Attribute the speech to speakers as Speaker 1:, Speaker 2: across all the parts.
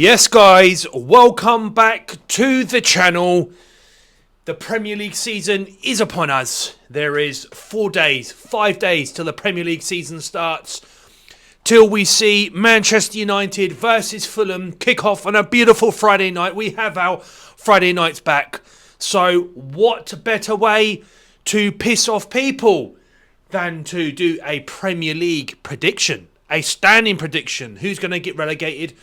Speaker 1: Yes, guys, welcome back to the channel. The Premier League season is upon us. There is 5 days till the Premier League season starts. Till we see Manchester United versus Fulham kick off on a beautiful Friday night. We have our Friday nights back. So what better way to piss off people than to do a Premier League prediction? A standing prediction. Who's going to get relegated?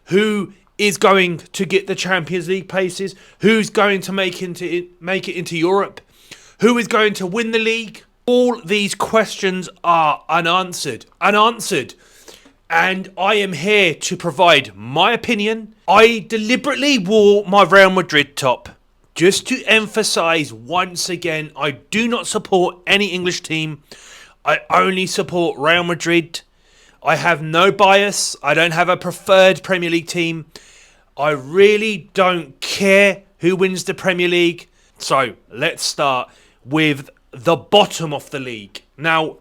Speaker 1: Who is going to get the Champions League places? Who's going to make it into Europe? Who is going to win the league? All these questions are unanswered. And I am here to provide my opinion. I deliberately wore my Real Madrid top just to emphasise once again, I do not support any English team. I only support Real Madrid. I have no bias. I don't have a preferred Premier League team. I really don't care who wins the Premier League. So let's start with the bottom of the league. Now,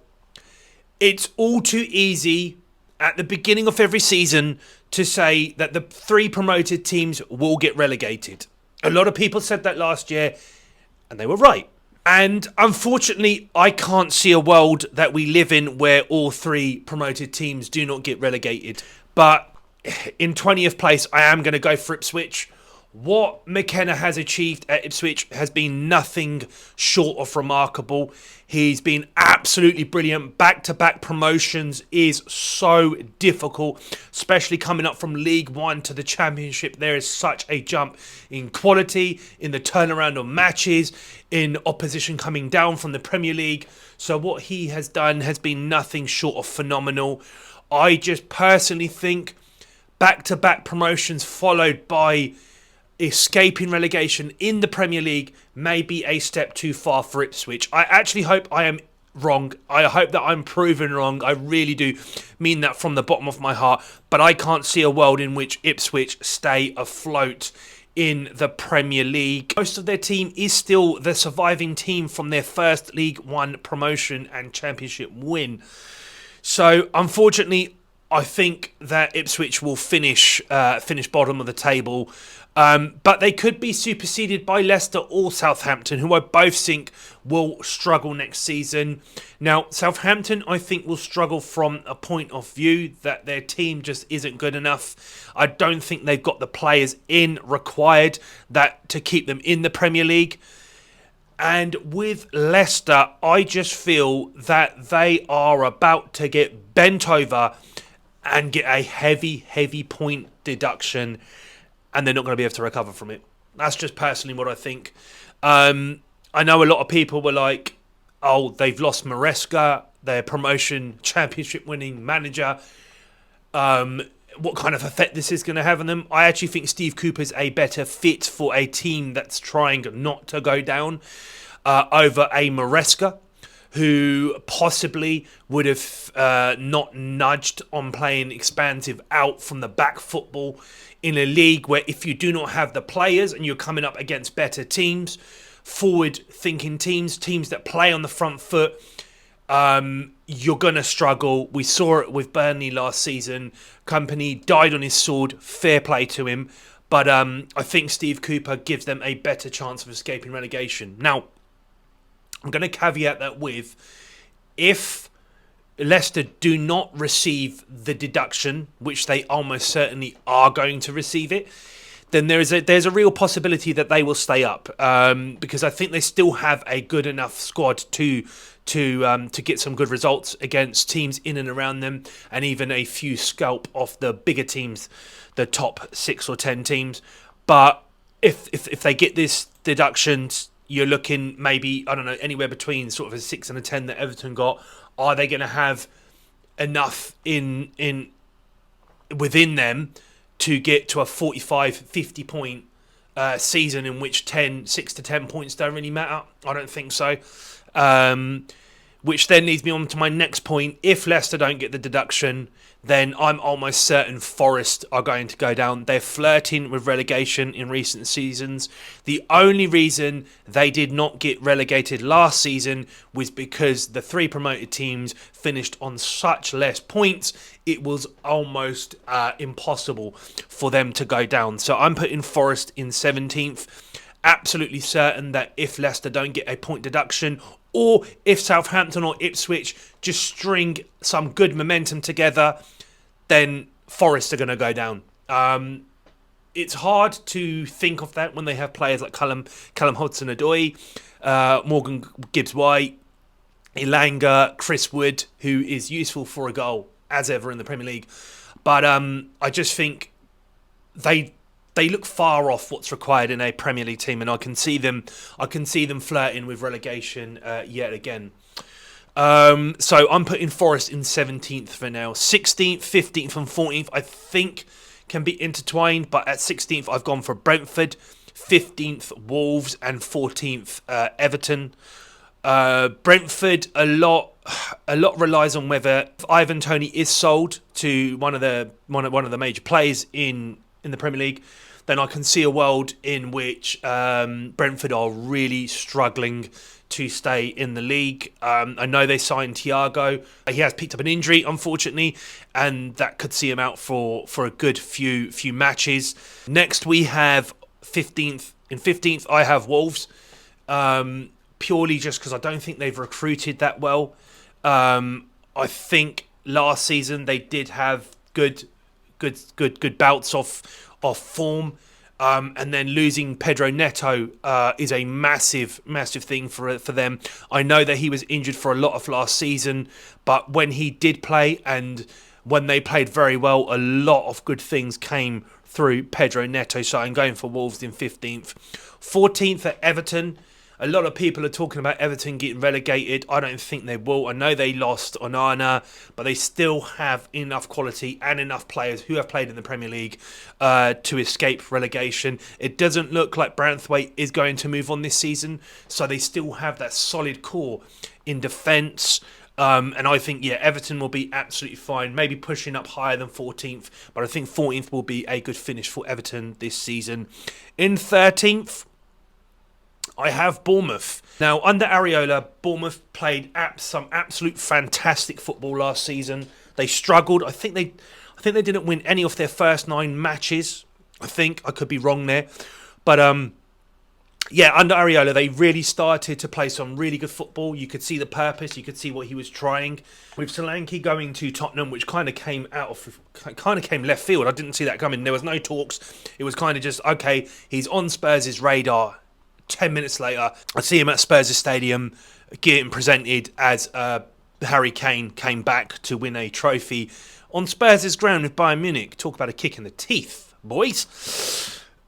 Speaker 1: it's all too easy at the beginning of every season to say that the 3 promoted teams will get relegated. A lot of people said that last year, and they were right. And unfortunately, I can't see a world that we live in where all 3 promoted teams do not get relegated. But in 20th place, I am going to go for Ipswich. What McKenna has achieved at Ipswich has been nothing short of remarkable. He's been absolutely brilliant. Back-to-back promotions is so difficult, especially coming up from League One to the Championship. There is such a jump in quality, in the turnaround of matches, in opposition coming down from the Premier League. So what he has done has been nothing short of phenomenal. I just personally think back-to-back promotions followed by escaping relegation in the Premier League may be a step too far for Ipswich. I actually hope I am wrong. I hope that I'm proven wrong. I really do mean that from the bottom of my heart. But I can't see a world in which Ipswich stay afloat in the Premier League. Most of their team is still the surviving team from their first League One promotion and Championship win. So, unfortunately, I think that Ipswich will finish bottom of the table. But they could be superseded by Leicester or Southampton, who I both think will struggle next season. Now, Southampton, I think, will struggle from a point of view that their team just isn't good enough. I don't think they've got the players in required to keep them in the Premier League. And with Leicester, I just feel that they are about to get bent over and get a heavy point deduction, and they're not going to be able to recover from it. That's just personally what I think. I know a lot of people were like, oh, they've lost Maresca, their promotion championship winning manager. What kind of effect this is going to have on them? I actually think Steve Cooper's a better fit for a team that's trying not to go down over a Maresca, who possibly would have not nudged on playing expansive out from the back football in a league where if you do not have the players and you're coming up against better teams, forward-thinking teams that play on the front foot, you're going to struggle. We saw it with Burnley last season. Company died on his sword. Fair play to him. But I think Steve Cooper gives them a better chance of escaping relegation. Now, I'm going to caveat that with, if Leicester do not receive the deduction, which they almost certainly are going to receive it, then there's a real possibility that they will stay up, because I think they still have a good enough squad to get some good results against teams in and around them, and even a few scalp off the bigger teams, the top 6 or 10 teams. But if they get this deduction, you're looking maybe, I don't know, anywhere between sort of a 6 and a 10 that Everton got. Are they going to have enough within them to get to a 45, 50 point season in which 6 to 10 points don't really matter? I don't think so. Which then leads me on to my next point. If Leicester don't get the deduction, then I'm almost certain Forest are going to go down. They're flirting with relegation in recent seasons. The only reason they did not get relegated last season was because the 3 promoted teams finished on such less points, it was almost impossible for them to go down. So I'm putting Forest in 17th. Absolutely certain that if Leicester don't get a point deduction, or if Southampton or Ipswich just string some good momentum together, then Forest are going to go down. It's hard to think of that when they have players like Callum Hudson-Odoi, Morgan Gibbs-White, Elanga, Chris Wood, who is useful for a goal as ever in the Premier League. But I just think they look far off what's required in a Premier League team, and I can see them flirting with relegation yet again. So I'm putting Forest in 17th for now. 16th, 15th and 14th I think can be intertwined, but at 16th I've gone for Brentford, 15th Wolves and 14th Everton. Brentford, a lot relies on whether Ivan Toney is sold to one of the major players in the Premier League. Then I can see a world in which Brentford are really struggling to stay in the league. I know they signed Thiago. He has picked up an injury, unfortunately, and that could see him out for a good few matches. Next, we have 15th. In 15th, I have Wolves, purely just because I don't think they've recruited that well. I think last season they did have good bouts of form, and then losing Pedro Neto is a massive thing for them. I know that he was injured for a lot of last season, but when he did play and when they played very well, a lot of good things came through Pedro Neto. So I'm going for Wolves in 15th. 14th at Everton. A lot of people are talking about Everton getting relegated. I don't think they will. I know they lost Onana, but they still have enough quality and enough players who have played in the Premier League to escape relegation. It doesn't look like Branthwaite is going to move on this season, so they still have that solid core in defence. And I think, Everton will be absolutely fine, maybe pushing up higher than 14th, but I think 14th will be a good finish for Everton this season. In 13th, I have Bournemouth. Now, under Areola, Bournemouth played some absolute fantastic football last season. They struggled. I think they didn't win any of their first 9 matches. I could be wrong there, but under Areola, they really started to play some really good football. You could see the purpose. You could see what he was trying. With Solanke going to Tottenham, which kind of came left field. I didn't see that coming. There was no talks. It was kind of just, okay, he's on Spurs' radar. 10 minutes later, I see him at Spurs Stadium getting presented as Harry Kane came back to win a trophy on Spurs' ground with Bayern Munich. Talk about a kick in the teeth, boys.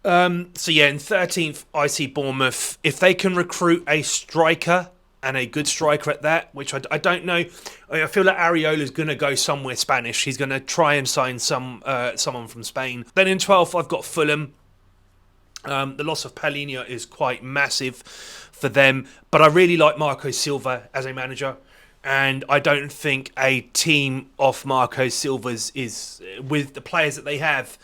Speaker 1: In 13th, I see Bournemouth. If they can recruit a striker, and a good striker at that, which I don't know. I feel like Areola's going to go somewhere Spanish. He's going to try and sign someone from Spain. Then in 12th, I've got Fulham. The loss of Palhinha is quite massive for them, but I really like Marco Silva as a manager, and I don't think a team of Marco Silva's is, with the players that they have,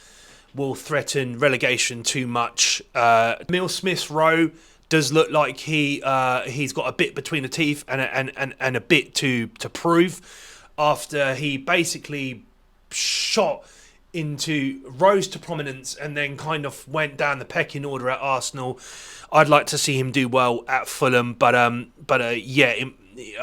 Speaker 1: will threaten relegation too much. Emile Smith-Rowe does look like he's got a bit between the teeth and a bit to prove after he basically rose to prominence and then kind of went down the pecking order at Arsenal. I'd like to see him do well at Fulham, but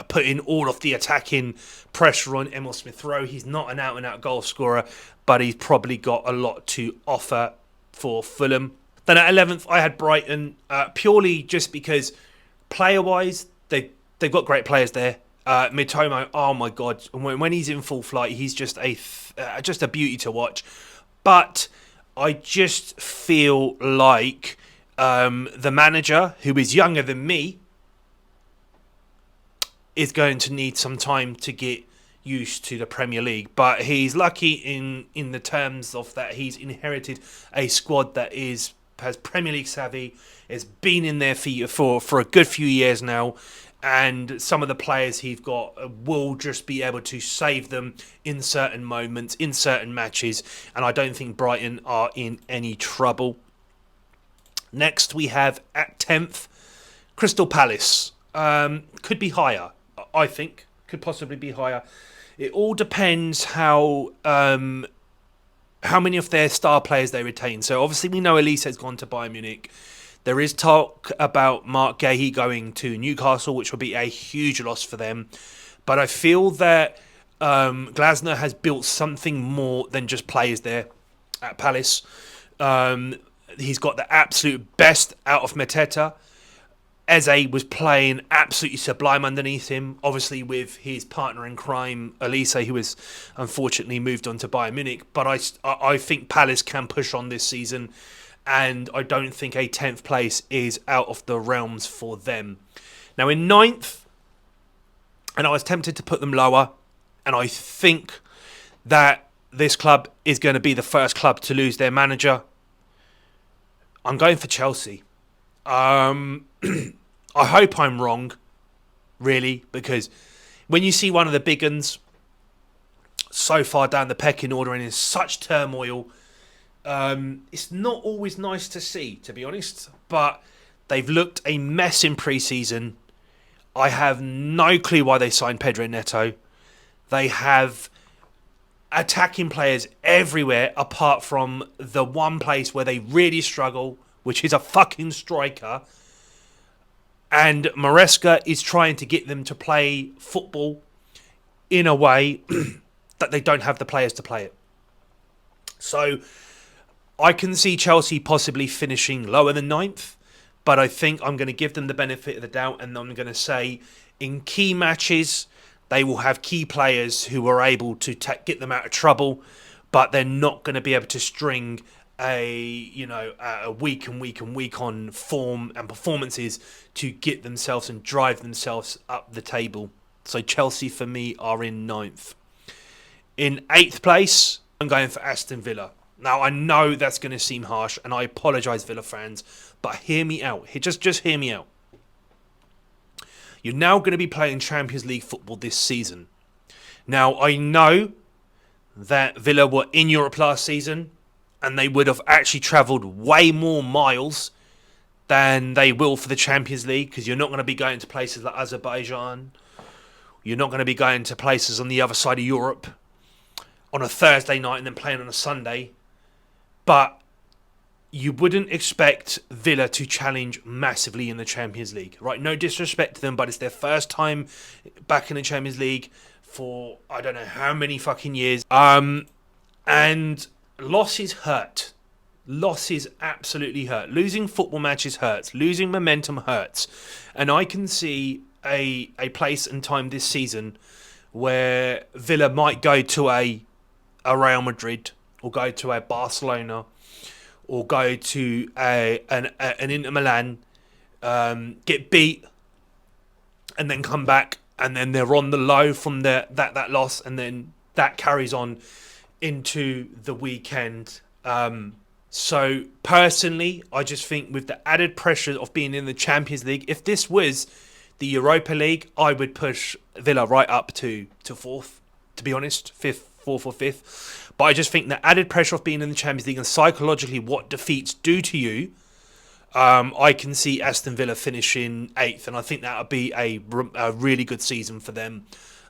Speaker 1: putting all of the attacking pressure on Emile Smith-Rowe. He's not an out-and-out goal scorer, but he's probably got a lot to offer for Fulham. Then at 11th, I had Brighton, purely just because player-wise, they've got great players there. Mitoma, oh my God, when he's in full flight, he's just a beauty to watch. But I just feel like the manager, who is younger than me, is going to need some time to get used to the Premier League. But he's lucky in the terms of that he's inherited a squad that has Premier League savvy, has been in there for a good few years now, and some of the players he's got will just be able to save them in certain moments, in certain matches, and I don't think Brighton are in any trouble. Next, we have at 10th, Crystal Palace. Could be higher, I think. Could possibly be higher. It all depends how many of their star players they retain. So obviously we know Elise has gone to Bayern Munich. There is talk about Mark Gahey going to Newcastle, which would be a huge loss for them. But I feel that Glasner has built something more than just players there at Palace. He's got the absolute best out of Mateta. Eze was playing absolutely sublime underneath him, obviously with his partner in crime, Elise, who has unfortunately moved on to Bayern Munich. But I think Palace can push on this season, and I don't think a 10th place is out of the realms for them. Now in 9th, and I was tempted to put them lower, and I think that this club is going to be the first club to lose their manager. I'm going for Chelsea. I hope I'm wrong, really, because when you see one of the big uns so far down the pecking order and in such turmoil, it's not always nice to see, to be honest. But they've looked a mess in pre-season. I have no clue why they signed Pedro Neto. They have attacking players everywhere apart from the one place where they really struggle, which is a fucking striker. And Maresca is trying to get them to play football in a way that they don't have the players to play it. So I can see Chelsea possibly finishing lower than 9th, but I think I'm going to give them the benefit of the doubt, and I'm going to say in key matches they will have key players who are able to get them out of trouble, but they're not going to be able to string a week on form and performances to get themselves and drive themselves up the table. So Chelsea for me are in 9th. In 8th place, I'm going for Aston Villa. Now I know that's going to seem harsh, and I apologise, Villa fans, but hear me out. Just hear me out. You're now going to be playing Champions League football this season. Now I know that Villa were in Europe last season, and they would have actually travelled way more miles than they will for the Champions League, because you're not going to be going to places like Azerbaijan. You're not going to be going to places on the other side of Europe on a Thursday night and then playing on a Sunday. But you wouldn't expect Villa to challenge massively in the Champions League, right? No disrespect to them, but it's their first time back in the Champions League for I don't know how many fucking years. And losses hurt. Losses absolutely hurt. Losing football matches hurts. Losing momentum hurts. And I can see a place and time this season where Villa might go to a Real Madrid, or go to a Barcelona, or go to an Inter Milan, get beat, and then come back, and then they're on the low from that loss, and then that carries on into the weekend. So personally, I just think with the added pressure of being in the Champions League, if this was the Europa League, I would push Villa right up to 4th, to be honest, 4th or 5th. But I just think the added pressure of being in the Champions League and psychologically what defeats do to you, I can see Aston Villa finishing 8th, and I think that would be a really good season for them.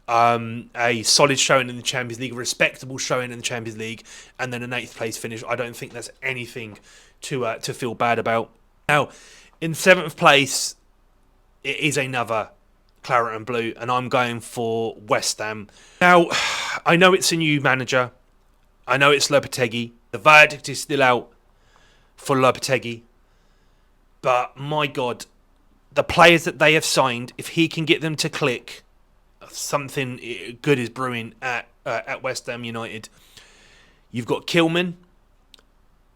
Speaker 1: A solid showing in the Champions League, a respectable showing in the Champions League, and then an 8th place finish. I don't think that's anything to feel bad about. Now, in 7th place, it is another claret and blue, and I'm going for West Ham. Now, I know it's a new manager. I know it's Lopetegui. The verdict is still out for Lopetegui. But my God, the players that they have signed, if he can get them to click, something good is brewing at West Ham United. You've got Kilman,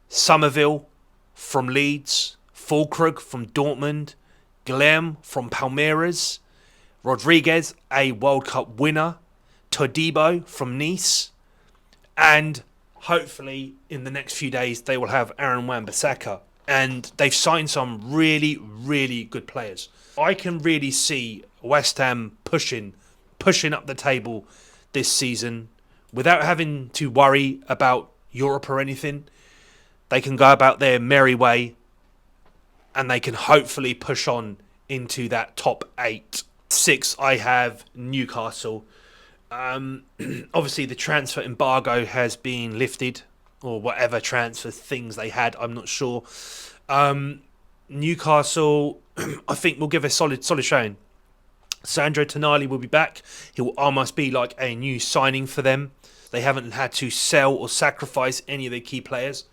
Speaker 1: Somerville from Leeds, Fulkrug from Dortmund, Guillem from Palmeiras, Rodriguez, a World Cup winner, Todibo from Nice, and hopefully in the next few days they will have Aaron Wan-Bissaka. And they've signed some really, really good players. I can really see West Ham pushing up the table this season without having to worry about Europe or anything. They can go about their merry way and they can hopefully push on into that top 8. 6, I have Newcastle. Obviously, the transfer embargo has been lifted, or whatever transfer things they had, I'm not sure. Newcastle, I think, will give a solid showing. Sandro Tonali will be back. He will almost be like a new signing for them. They haven't had to sell or sacrifice any of their key players.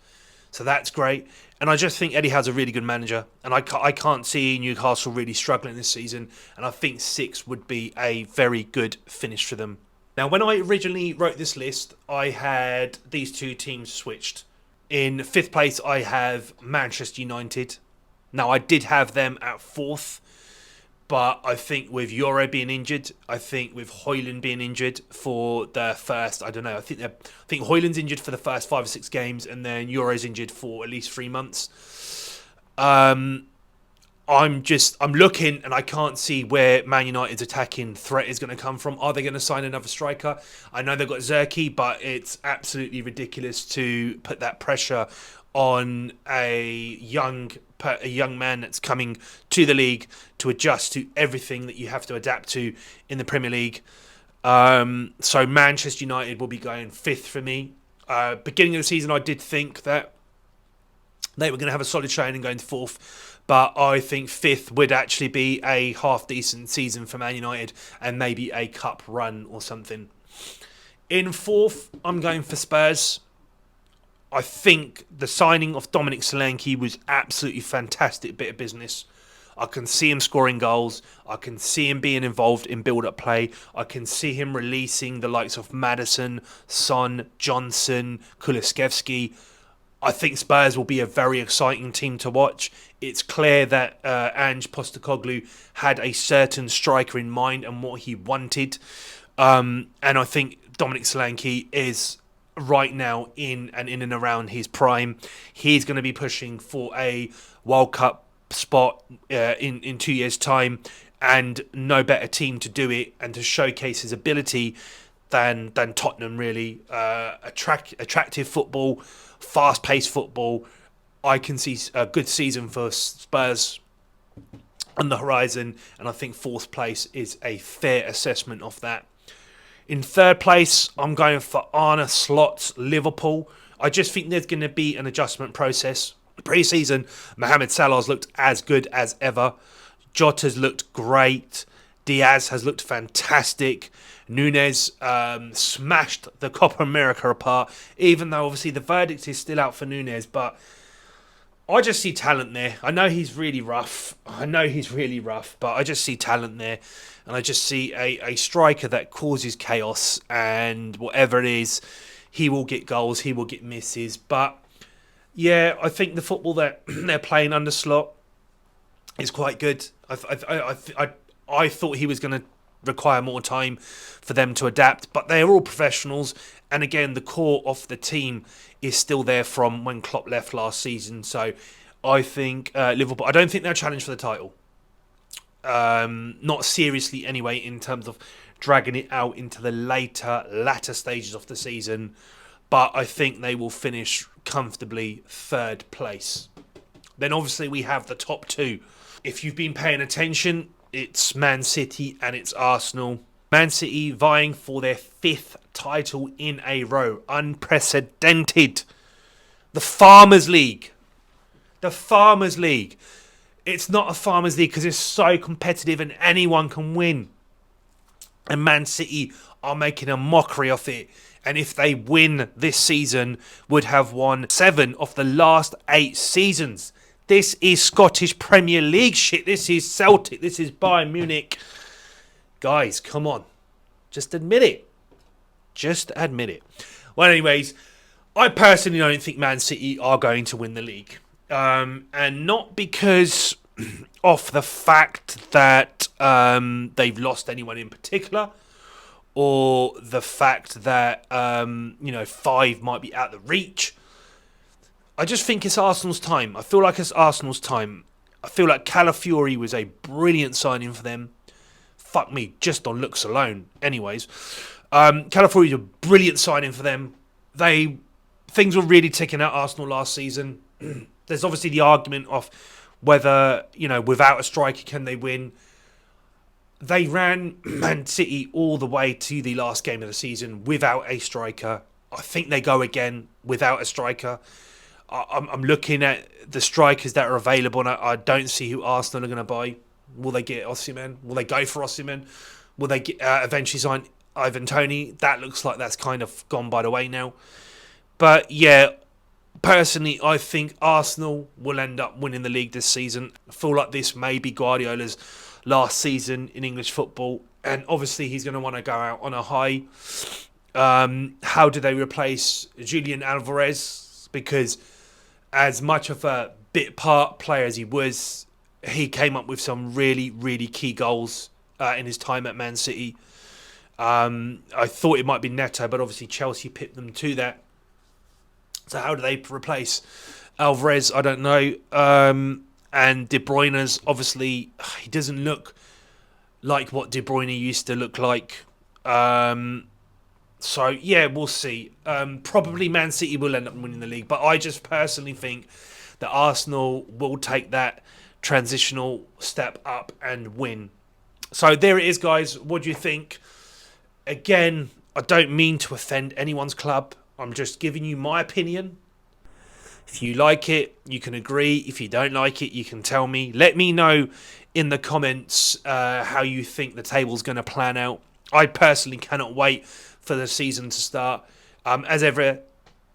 Speaker 1: So that's great. And I just think Eddie Howe's a really good manager. And I can't see Newcastle really struggling this season. And I think 6 would be a very good finish for them. Now, when I originally wrote this list, I had these two teams switched. In 5th place, I have Manchester United. Now, I did have them at 4th. But I think with Euro being injured, I think with Højlund being injured for the first, I don't know, I think Højlund's injured for the first 5 or 6 games, and then Euro's injured for at least 3 months. I'm looking and I can't see where Man United's attacking threat is going to come from. Are they going to sign another striker? I know they've got Zerki, but it's absolutely ridiculous to put that pressure on a young man that's coming to the league to adjust to everything that you have to adapt to in the Premier League. So Manchester United will be going 5th for me. Beginning of the season, I did think that they were going to have a solid showing and going to 4th. But I think 5th would actually be a half-decent season for Man United and maybe a cup run or something. In 4th, I'm going for Spurs. I think the signing of Dominic Solanke was absolutely fantastic bit of business. I can see him scoring goals. I can see him being involved in build-up play. I can see him releasing the likes of Maddison, Son, Johnson, Kulusevski. I think Spurs will be a very exciting team to watch. It's clear that Ange Postecoglou had a certain striker in mind and what he wanted. And I think Dominic Solanke is right now in and around his prime. He's going to be pushing for a World Cup spot in 2 years' time, and no better team to do it and to showcase his ability than Tottenham, really. Attractive football, fast-paced football. I can see a good season for Spurs on the horizon, and I think 4th place is a fair assessment of that. In 3rd place, I'm going for Arne Slot's Liverpool. I just think there's going to be an adjustment process. Pre-season, Mohamed Salah's looked as good as ever. Jota's looked great. Diaz has looked fantastic. Nunez smashed the Copa America apart, even though obviously the verdict is still out for Nunez. But I just see talent there. I know he's really rough. But I just see talent there. And I just see a striker that causes chaos, and whatever it is, he will get goals, he will get misses. But yeah, I think the football that they're playing under Slot is quite good. I thought he was going to require more time for them to adapt, but they're all professionals. And again, the core of the team is still there from when Klopp left last season. So I think Liverpool, I don't think they'll challenge for the title. Not seriously anyway, in terms of dragging it out into the latter stages of the season. But I think they will finish comfortably 3rd place. Then obviously we have the top 2. If you've been paying attention, it's Man City and it's Arsenal. Man City vying for their 5th title in a row. Unprecedented. The Farmers League. It's not a Farmers League because it's so competitive and anyone can win. And Man City are making a mockery of it. And if they win this season, would have won 7 of the last 8 seasons. This is Scottish Premier League shit. This is Celtic. This is Bayern Munich. Guys, come on. Just admit it. Well, anyways, I personally don't think Man City are going to win the league. And not because of the fact that they've lost anyone in particular, or the fact that 5 might be out of reach. I just think it's Arsenal's time. I feel like it's Arsenal's time. I feel like Calafiori was a brilliant signing for them. fuck me, just on looks alone. Anyways, Calafiori's a brilliant signing for them. Things were really ticking at Arsenal last season. There's obviously the argument of whether, without a striker, can they win? They ran Man City all the way to the last game of the season without a striker. I think they go again without a striker. I'm looking at the strikers that are available, and I don't see who Arsenal are going to buy. Will they get Osimhen? Will they go for Osimhen? Will they eventually sign Ivan Toney? That looks like that's kind of gone by the way now. But yeah, personally, I think Arsenal will end up winning the league this season. I feel like this may be Guardiola's last season in English football, and obviously he's going to want to go out on a high. How do they replace Julian Alvarez? Because as much of a bit part player as he was, he came up with some really, really key goals in his time at Man City. I thought it might be Neto, but obviously Chelsea pipped them to that. So how do they replace Alvarez? I don't know. And De Bruyne's, obviously, he doesn't look like what De Bruyne used to look like. So, yeah, we'll see. Probably Man City will end up winning the league. But I just personally think that Arsenal will take that transitional step up and win. So there it is, guys. What do you think? Again, I don't mean to offend anyone's club. I'm just giving you my opinion. If you like it, you can agree. If you don't like it, you can tell me. Let me know in the comments how you think the table's going to plan out. I personally cannot wait for the season to start. As ever,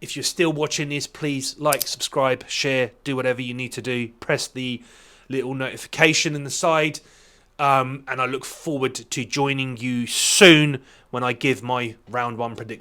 Speaker 1: if you're still watching this, please like, subscribe, share, do whatever you need to do. Press the little notification in the side. And I look forward to joining you soon when I give my round 1 prediction.